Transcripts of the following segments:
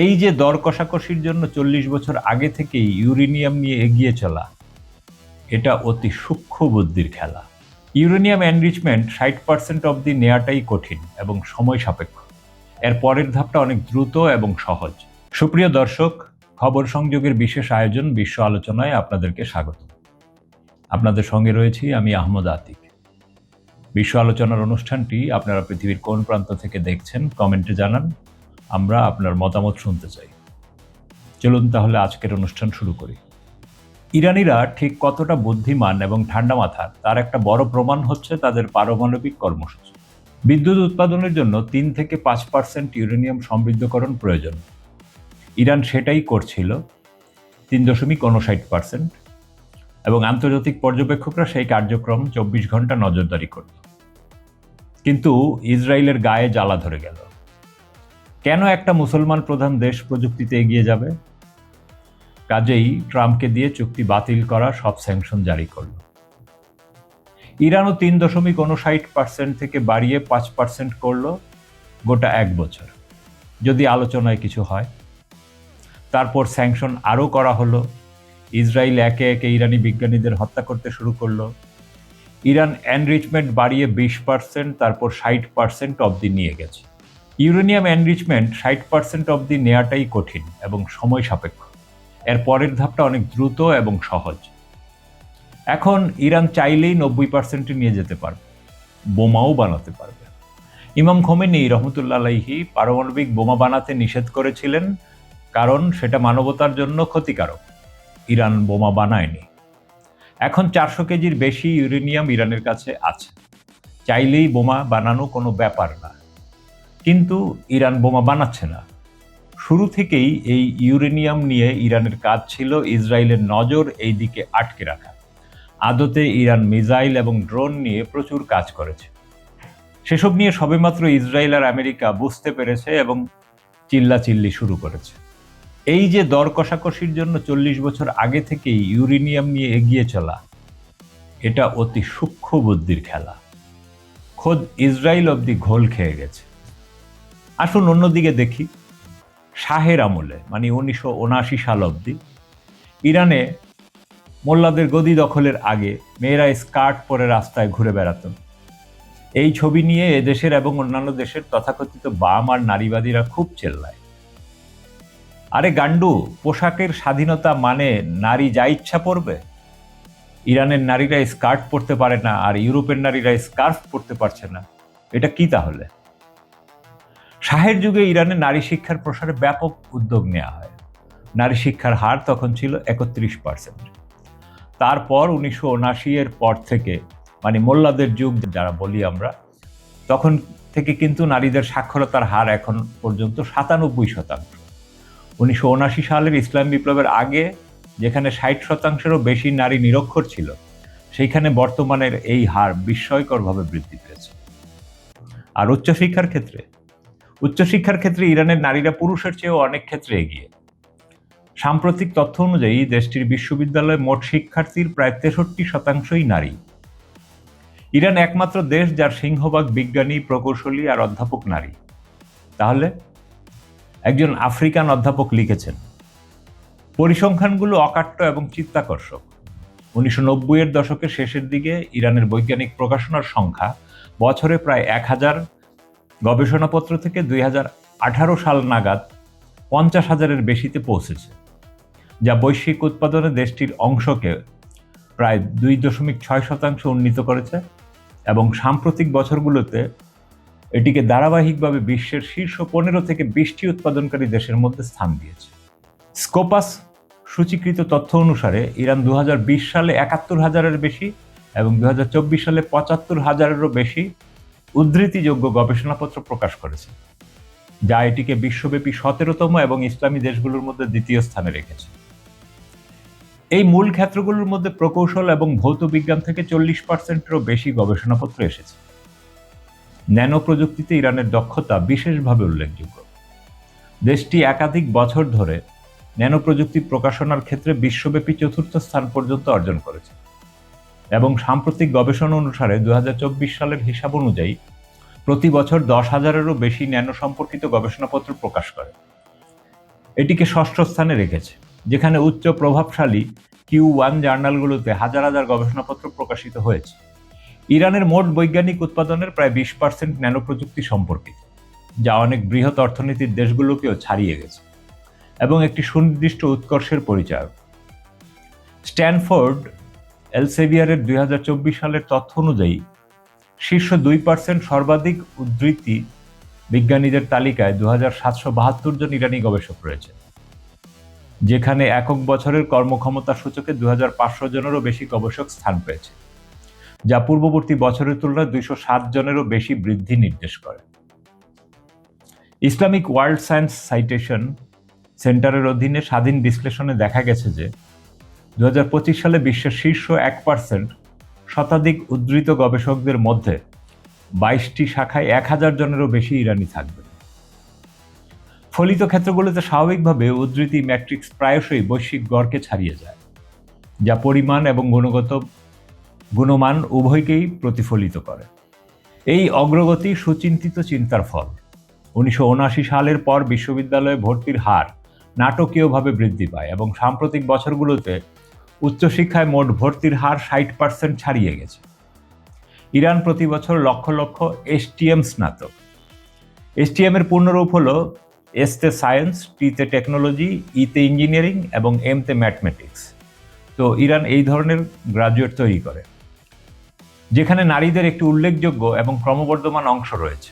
এই যে দর কষাকষির জন্য 40 বছর আগে থেকেই ইউরেনিয়াম নিয়ে এগিয়ে চলা, এটা অতি সূক্ষ্ম বুদ্ধির খেলা। ইউরেনিয়াম এনরিচমেন্ট 60% অবধি নেওয়াটাই কঠিন এবং সময় সাপেক্ষ। এর পরের ধাপটা অনেক দ্রুত এবং সহজ। সুপ্রিয় দর্শক, খবর সংযোগের বিশেষ আয়োজন বিশ্ব আলোচনায় আপনাদেরকে স্বাগত। আপনাদের সঙ্গে রয়েছি আমি আহমদ আতিক। বিশ্ব আলোচনার অনুষ্ঠানটি আপনারা পৃথিবীর কোন প্রান্ত থেকে দেখছেন কমেন্টে জানান। আমরা আপনার মতামত শুনতে চাই। চলুন তাহলে আজকের অনুষ্ঠান শুরু করি। ইরানিরা ঠিক কতটা বুদ্ধিমান এবং ঠান্ডা মাথার তার একটা বড় প্রমাণ হচ্ছে তাদের পারমাণবিক কর্মসূচি। বিদ্যুৎ উৎপাদনের জন্য 3 থেকে 5% ইউরেনিয়াম সমৃদ্ধকরণ প্রয়োজন। ইরান সেটাই করছিল 3.59%, এবং আন্তর্জাতিক পর্যবেক্ষকরা সেই কার্যক্রম 24 ঘন্টা নজরদারি করত। কিন্তু ইসরায়েলের গায়ে জ্বালা ধরে গেল। কেন একটা মুসলমান প্রধান দেশ প্রযুক্তিতে এগিয়ে যাবে? কাজেই ট্রাম্পকে দিয়ে চুক্তি বাতিল করা সব স্যাংশন জারি করল। ইরানও 3.59% থেকে বাড়িয়ে 5% করল গোটা 1 বছর, যদি আলোচনায় কিছু হয়। তারপর স্যাংশন আরও করা হলো। ইসরায়েল একে একে ইরানি বিজ্ঞানীদের হত্যা করতে শুরু করলো। ইরান এনরিচমেন্ট বাড়িয়ে 20%, তারপর 60% অবধি নিয়ে গেছে। ইউরেনিয়াম এনরিচমেন্ট 60% অবধি নেওয়াটাই কঠিন এবং সময় সাপেক্ষ। এর পরের ধাপটা অনেক দ্রুত এবং সহজ। এখন ইরান চাইলেই 90% নিয়ে যেতে পারবে, বোমাও বানাতে পারবে। ইমাম খোমেনি রহমতুল্লাহ আলাইহি পারমাণবিক বোমা বানাতে নিষেধ করেছিলেন, কারণ সেটা মানবতার জন্য ক্ষতিকারক। ইরান বোমা বানায়নি। এখন 400 কেজির বেশি ইউরেনিয়াম ইরানের কাছে আছে। চাইলেই বোমা বানানো কোনো ব্যাপার না। কিন্তু ইরান বোমা বানাচ্ছে না। শুরু থেকেই এই ইউরেনিয়াম নিয়ে ইরানের কাজ ছিল ইসরায়েলের নজর এই দিকে আটকে রাখা। আদতে ইরান মিসাইল এবং ড্রোন নিয়ে প্রচুর কাজ করেছে। সেসব নিয়ে সবেমাত্র ইসরায়েল আর আমেরিকা বুঝতে পেরেছে এবং চিল্লাচিল্লি শুরু করেছে। এই যে দর কষাকষির জন্য 40 বছর আগে থেকেই ইউরেনিয়াম নিয়ে এগিয়ে চলা, এটা অতি সূক্ষ্ম বুদ্ধির খেলা। খোদ ইসরায়েল অবধি ঘোল খেয়ে গেছে। আসুন অন্যদিকে দেখি। শাহের আমলে, মানে 1979 সাল অবধি ইরানে মোল্লাদের গদি দখলের আগে মেয়েরা স্কার্ট পরে রাস্তায় ঘুরে বেড়াত। এই ছবি নিয়ে এদেশের এবং অন্যান্য দেশের তথাকথিত বাম আর নারীবাদীরা খুব চেল্লায়। আরে গান্ডু, পোশাকের স্বাধীনতা মানে নারী যা ইচ্ছা পরবে? ইরানের নারীরা স্কার্ট পরতে পারে না আর ইউরোপের নারীরা স্কার্ফ পরতে পারছে না, এটা কি তাহলে? শাহের যুগে ইরানে নারী শিক্ষার প্রসারে ব্যাপক উদ্যোগ নেওয়া হয়। নারী শিক্ষার হার তখন ছিল 31%। তারপর 1979 পর থেকে, মানে মোল্লাদের যুগ যারা বলি আমরা, তখন থেকে কিন্তু নারীদের সাক্ষরতার হার এখন পর্যন্ত 97%। 1979 সালের ইসলাম বিপ্লবের আগে যেখানে 60%-এরও বেশি নারী নিরক্ষর ছিল, সেইখানে বর্তমানের এই হার বিস্ময়করভাবে বৃদ্ধি পেয়েছে। আর উচ্চশিক্ষার ক্ষেত্রে ইরানের নারীরা পুরুষের চেয়েও অনেক ক্ষেত্রে এগিয়ে। সাম্প্রতিক তথ্য অনুযায়ী দেশটির বিশ্ববিদ্যালয়ে মোট শিক্ষার্থীর প্রায় 63%ই নারী। ইরান একমাত্র দেশ যার সিংহভাগ বিজ্ঞানী, প্রকৌশলী আর অধ্যাপক নারী। তাহলে একজন আফ্রিকান অধ্যাপক লিখেছেন, পরিসংখ্যানগুলো অকাট্য এবং চিত্তাকর্ষক। 1990-এর দশকের শেষের দিকে ইরানের বৈজ্ঞানিক প্রকাশনার সংখ্যা বছরে প্রায় 1000 গবেষণাপত্র থেকে 2018 সাল নাগাদ 50,000-এর বেশিতে পৌঁছেছে, যা বৈশ্বিক উৎপাদনে দেশটির অংশকে প্রায় 2.6% উন্নীত করেছে এবং সাম্প্রতিক বছরগুলোতে এটিকে ধারাবাহিকভাবে বিশ্বের শীর্ষ 15 থেকে 20টি উৎপাদনকারী দেশের মধ্যে স্থান দিয়েছে। স্কোপাস সূচীকৃত তথ্য অনুসারে ইরান 2020 সালে 71,000-এর বেশি এবং 2024 সালে 75,000-এরও বেশি উদ্ধৃতিযোগ্য গবেষণাপত্র প্রকাশ করেছে, যা এটিকে বিশ্বব্যাপী 17তম এবং ইসলামী দেশগুলোর মধ্যে দ্বিতীয় স্থানে রেখেছে। এই মূল ক্ষেত্রগুলোর মধ্যে প্রকৌশল এবং ভৌত বিজ্ঞান থেকে 40%-এরও বেশি গবেষণাপত্র এসেছে। ন্যানো প্রযুক্তিতে ইরানের দক্ষতা বিশেষভাবে উল্লেখযোগ্য। দেশটি একাধিক বছর ধরে ন্যানো প্রযুক্তি প্রকাশনার ক্ষেত্রে বিশ্বব্যাপী 4র্থ স্থান পর্যন্ত অর্জন করেছে এবং সাম্প্রতিক গবেষণা অনুসারে 2024 সালের হিসাব অনুযায়ী প্রতি বছর 10,000-এরও বেশি ন্যানো সম্পর্কিত গবেষণাপত্র প্রকাশ করে। এটিকে ষষ্ঠ স্থানে রেখেছে, যেখানে উচ্চ প্রভাবশালী Q1 জার্নালগুলোতে হাজার হাজার গবেষণাপত্র প্রকাশিত হয়েছে। ইরানের মোট বৈজ্ঞানিক উৎপাদনের প্রায় 20% ন্যানো প্রযুক্তি সম্পর্কিত, যা অনেক বৃহৎ অর্থনীতির দেশগুলোকেও ছাড়িয়ে গেছে এবং একটি সুনির্দিষ্ট উৎকর্ষের পরিচায়ক। স্ট্যানফোর্ড এলসেভিয়ারের 2024 সালের তথ্য অনুযায়ী শীর্ষ 2% সর্বাধিক উদ্ধৃতি বিজ্ঞানীদের তালিকায় 2772 জন ইরানি গবেষক রয়েছে, যেখানে একক বছরের কর্মক্ষমতা সূচকে 2500 জনেরও বেশি গবেষক স্থান পেয়েছে, যা পূর্ববর্তী বছরের তুলনায় 207 জনেরও বেশি বৃদ্ধি নির্দেশ করে। ইসলামিক ওয়ার্ল্ড সায়েন্স সাইটেশন সেন্টারের অধীনে স্বাধীন বিশ্লেষণে দেখা গেছে যে 2025 সালে বিশ্বের শীর্ষ 1% শতাধিক উদ্ধৃত গবেষকদের মধ্যে 22টি শাখায় 1000 জনেরও বেশি ইরানি থাকবে। ফলিত ক্ষেত্রগুলোতে স্বাভাবিকভাবে উদ্ধৃতি ম্যাট্রিক্স প্রায়শই বৈশ্বিক গড়কে ছাড়িয়ে যায়, যা পরিমাণ এবং গুণমান উভয়কেই প্রতিফলিত করে। এই অগ্রগতি সুচিন্তিত চিন্তার ফল। 1979 সালের পর বিশ্ববিদ্যালয়ে ভর্তির হার নাটকীয়ভাবে বৃদ্ধি পায় এবং সাম্প্রতিক বছরগুলোতে উচ্চশিক্ষায় মোট ভর্তির হার 60% ছাড়িয়ে গেছে। ইরান প্রতি বছর লক্ষ লক্ষ STM স্নাতক। STM এর পূর্ণরূপ হল এসতে সায়েন্স, টিতে টেকনোলজি, ইতে ইঞ্জিনিয়ারিং এবং এমতে ম্যাথমেটিক্স। তো ইরান এই ধরনের গ্রাজুয়েট তৈরি করে, যেখানে নারীদের একটি উল্লেখযোগ্য এবং ক্রমবর্ধমান অংশ রয়েছে।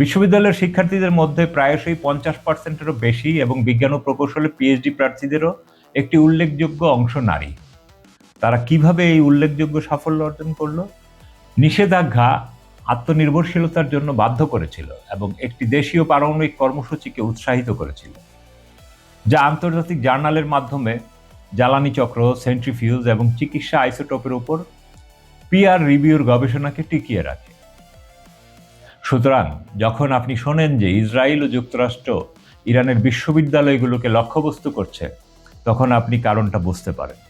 বিশ্ববিদ্যালয়ের শিক্ষার্থীদের মধ্যে প্রায়শই 50%-এরও বেশি এবং বিজ্ঞান ও প্রকৌশলে PhD প্রার্থীদেরও একটি উল্লেখযোগ্য অংশ নারী। তারা কিভাবে এই উল্লেখযোগ্য সাফল্য অর্জন করলো? নিষেধাজ্ঞা আত্মনির্ভরশীলতার জন্য বাধ্য করেছিল এবং একটি দেশীয় পারমাণবিক কর্মসূচিকে উৎসাহিত করেছিল, যা আন্তর্জাতিক জার্নালের মাধ্যমে জ্বালানি চক্র, সেন্ট্রিফিউজ এবং চিকিৎসা আইসোটোপের উপর পিয়ার রিভিউর গবেষণাকে টিকিয়ে রাখে। সুতরাং যখন আপনি শোনেন যে ইসরায়েল ও যুক্তরাষ্ট্র ইরানের বিশ্ববিদ্যালয়গুলোকে লক্ষ্যবস্তু করছে, তখন আপনি কারণটা বুঝতে পারেন।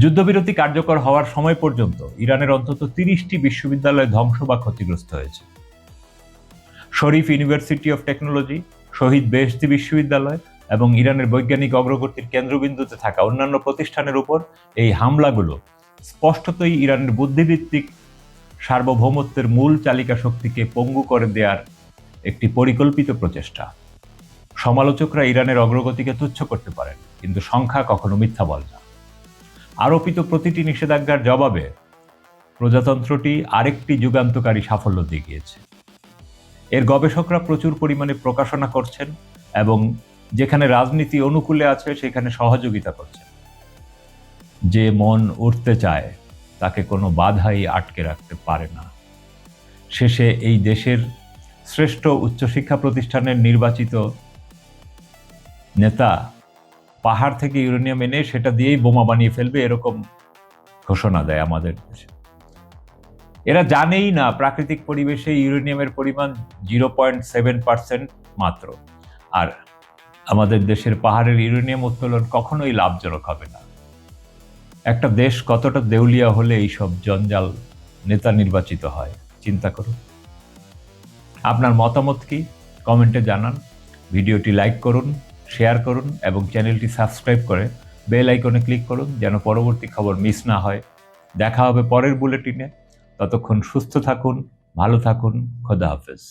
যুদ্ধবিরতি কার্যকর হওয়ার সময় পর্যন্ত ইরানের অন্তত 30টি বিশ্ববিদ্যালয় ধ্বংস বা ক্ষতিগ্রস্ত হয়েছে। শরীফ ইউনিভার্সিটি অফ টেকনোলজি, শহীদ বেহেশতি বিশ্ববিদ্যালয় এবং ইরানের বৈজ্ঞানিক অগ্রগতির কেন্দ্রবিন্দুতে থাকা অন্যান্য প্রতিষ্ঠানের উপর এই হামলাগুলো স্পষ্টতই ইরানের বুদ্ধিভিত্তিক সার্বভৌমত্বের মূল চালিকা শক্তিকে পঙ্গু করে দেওয়ার একটি পরিকল্পিত প্রচেষ্টা। সমালোচকরা ইরানের অগ্রগতিকে তুচ্ছ করতে পারেন, কিন্তু সংখ্যা কখনো মিথ্যা বলে না। আরোপিত প্রতিটি নিষেধাজ্ঞার জবাবে প্রজাতন্ত্রটি আরেকটি যুগান্তকারী সাফল্য দেখিয়েছে। এর গবেষকরা প্রচুর পরিমাণে প্রকাশনা করছেন এবং যেখানে রাজনীতি অনুকূলে আছে সেখানে সহযোগিতা করছেন। যে মন উঠতে চায় তাকে কোনো বাধাই আটকে রাখতে পারে না। শেষে এই দেশের শ্রেষ্ঠ উচ্চশিক্ষা প্রতিষ্ঠানের নির্বাচিত নেতা পাহাড় থেকে ইউরেনিয়াম এনে সেটা দিয়েই বোমা বানিয়ে ফেলবে, এরকম ঘোষণা দেয় আমাদের দেশে। এরা জানেই না প্রাকৃতিক পরিবেশে ইউরেনিয়ামের পরিমাণ 0.7% মাত্র, আর আমাদের দেশের পাহাড়ের ইউরেনিয়াম উত্তোলন কখনোই লাভজনক হবে না। একটা দেশ কতটা দেউলিয়া হলে এইসব জঞ্জাল নেতা নির্বাচিত হয়, চিন্তা করুন। আপনার মতামত কি? কমেন্টে জানান। ভিডিওটি লাইক করুন, শেয়ার করুন এবং চ্যানেলটি সাবস্ক্রাইব করে বেল আইকনে ক্লিক করুন যেন পরবর্তী খবর মিস না হয়। দেখা হবে পরের বুলেটিনে। ততক্ষণ সুস্থ থাকুন, ভালো থাকুন। খোদা হাফেজ।